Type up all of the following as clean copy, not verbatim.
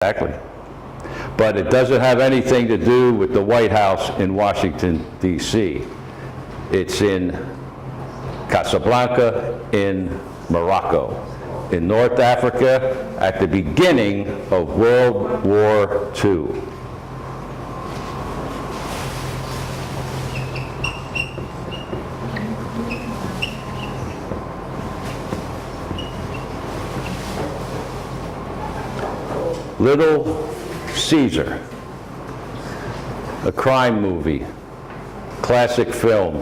Exactly. But it doesn't have anything to do with the White House in Washington, D.C. It's in Casablanca in Morocco, in North Africa at the beginning of World War II. Little Caesar, a crime movie, classic film,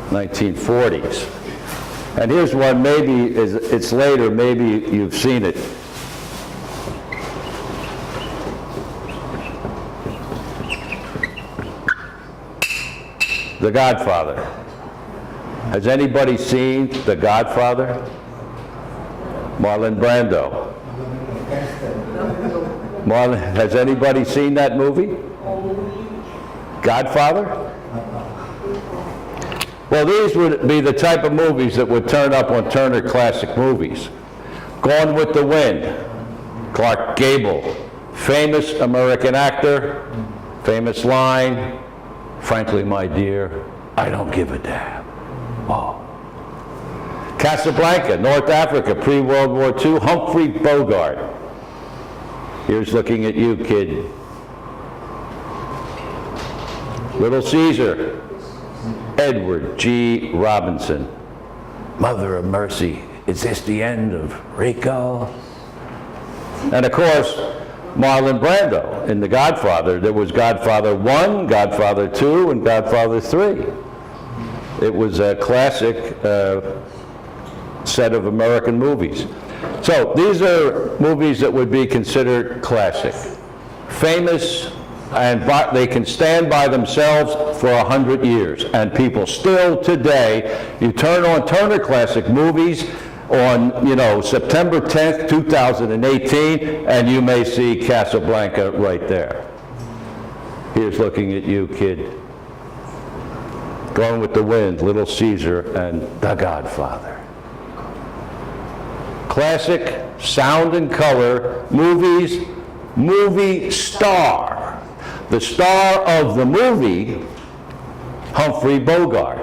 1940s. And here's one, maybe it's later, maybe you've seen it. The Godfather. Has anybody seen The Godfather? Marlon Brando. Marlon, has anybody seen that movie? Godfather? Well, these would be the type of movies that would turn up on Turner Classic Movies. Gone with the Wind, Clark Gable, famous American actor, famous line, frankly, my dear, I don't give a damn. Oh. Casablanca, North Africa, pre-World War II, Humphrey Bogart. Here's looking at you, kid. Little Caesar, Edward G. Robinson. Mother of mercy, is this the end of Rico? And of course, Marlon Brando in The Godfather. There was Godfather 1, Godfather 2, and Godfather 3. It was a classic set of American movies. So these are movies that would be considered classic, famous, and they can stand by themselves for 100 years. And people still today, you turn on Turner Classic Movies on, September 10th, 2018, and you may see Casablanca right there. Here's looking at you, kid. Gone with the Wind, Little Caesar, and The Godfather. Classic sound and color movies, movie star. The star of the movie, Humphrey Bogart.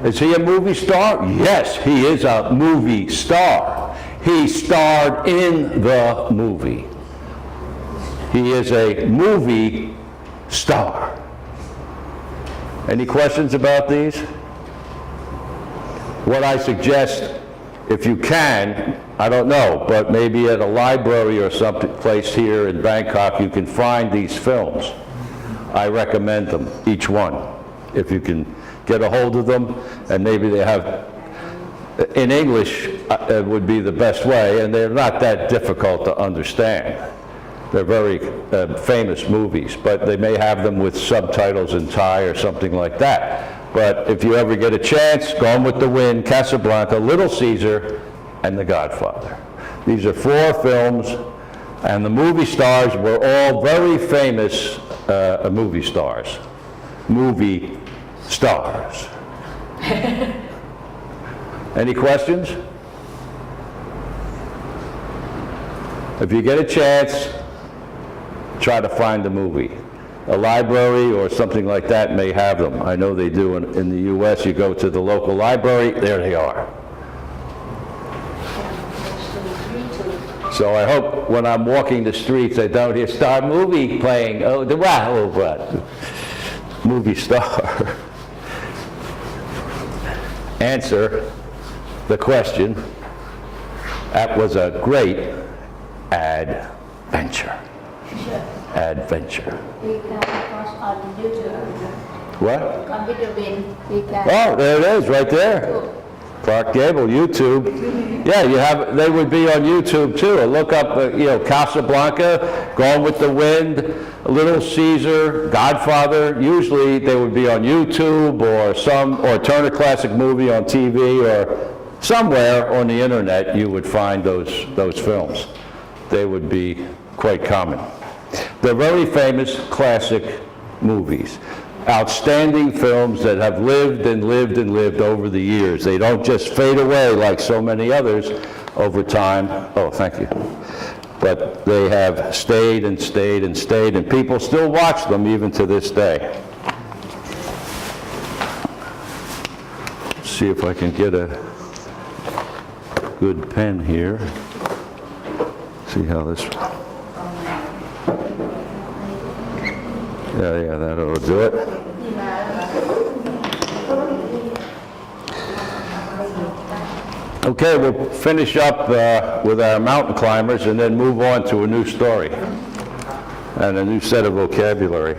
Is he a movie star? Yes, he is a movie star. He starred in the movie. He is a movie star. Any questions about these? What I suggest, if you can, I don't know, but maybe at a library or some place here in Bangkok, you can find these films. I recommend them, each one, if you can get a hold of them, and maybe they have, in English would be the best way, and they're not that difficult to understand. They're very famous movies, but they may have them with subtitles in Thai or something like that. But if you ever get a chance, Gone with the Wind, Casablanca, Little Caesar, and The Godfather. These are 4 films, and the movie stars were all very famous movie stars. Movie stars. Any questions? If you get a chance, try to find the movie. A library or something like that may have them. I know they do in the U.S. You go to the local library, there they are. So I hope when I'm walking the streets, I don't hear star movie playing. Oh, what? Movie star. Answer the question. That was a great adventure. Adventure. We can watch on YouTube. What? Gone with the Wind. We can. Oh, there it is, right there. Clark Gable, YouTube. Yeah, they would be on YouTube too. Look up, Casablanca, Gone with the Wind, Little Caesar, Godfather. Usually they would be on YouTube or Turner Classic Movie on TV, or somewhere on the internet you would find those films. They would be quite common. They're very famous classic movies. Outstanding films that have lived and lived and lived over the years. They don't just fade away like so many others over time. Oh, thank you. but they have stayed and stayed and stayed, and people still watch them even to this day. See if I can get a good pen here. See how this... Yeah, that ought to do it. Okay, we'll finish up with our mountain climbers and then move on to a new story and a new set of vocabulary.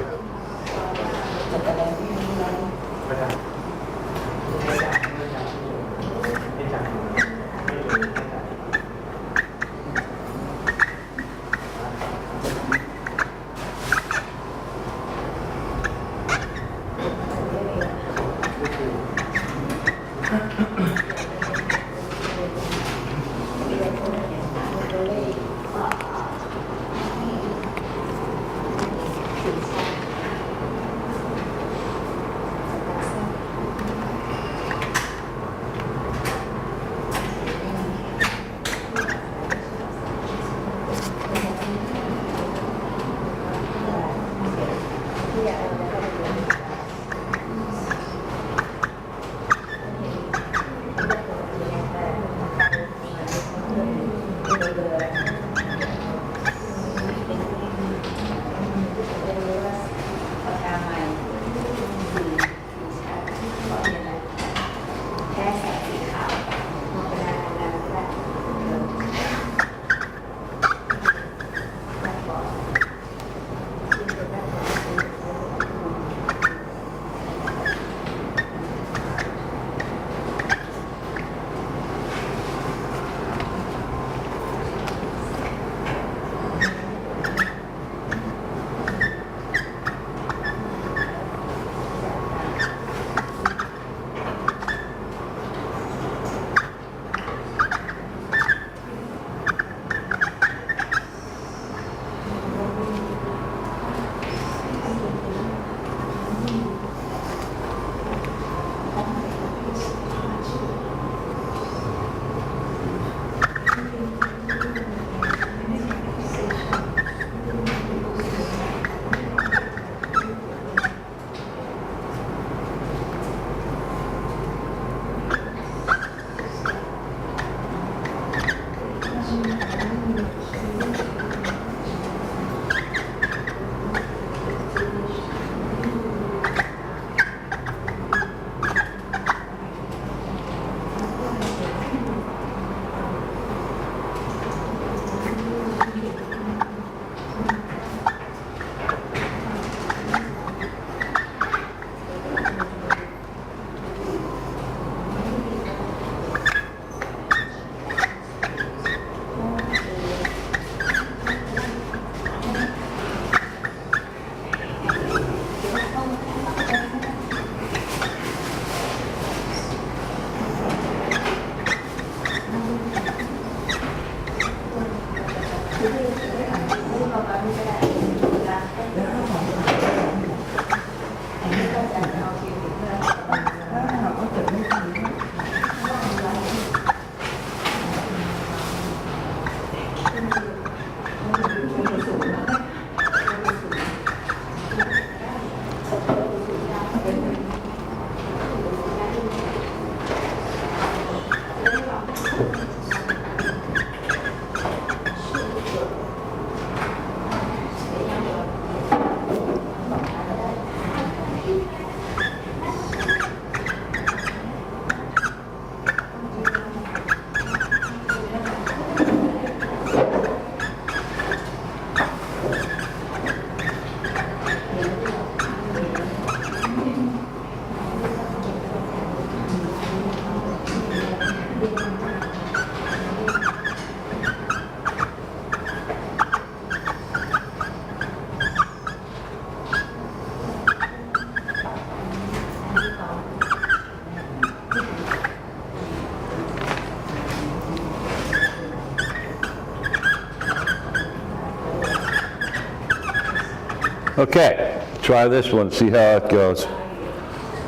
Okay, try this one, see how it goes.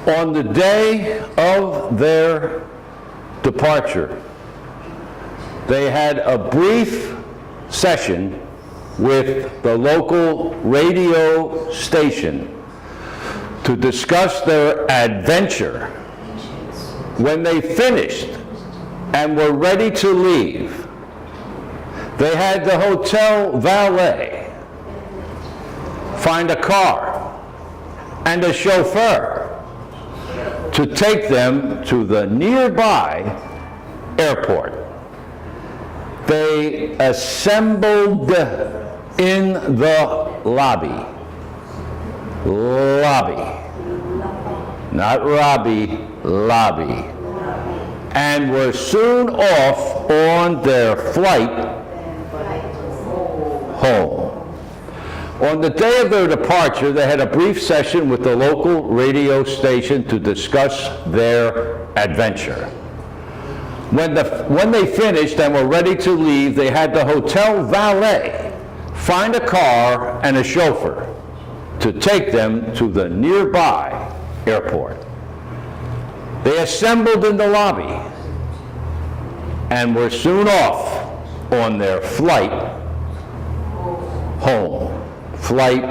On the day of their departure, they had a brief session with the local radio station to discuss their adventure. When they finished and were ready to leave, they had the hotel valet find a car and a chauffeur to take them to the nearby airport. They assembled in the lobby. Lobby. Not Robbie, lobby. And were soon off on their flight home. On the day of their departure, they had a brief session with the local radio station to discuss their adventure. When they finished and were ready to leave, they had the hotel valet find a car and a chauffeur to take them to the nearby airport. They assembled in the lobby and were soon off on their flight home. Flight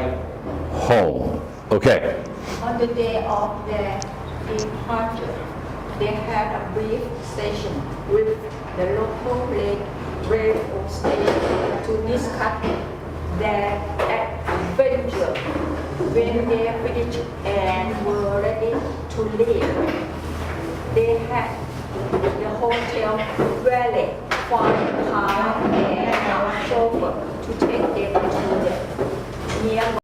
home. Okay. On the day of their departure, they had a brief session with the local radio station to discuss their adventure. When they finished and were ready to leave, they had the hotel valet find a car and a chauffeur to take them to the nearby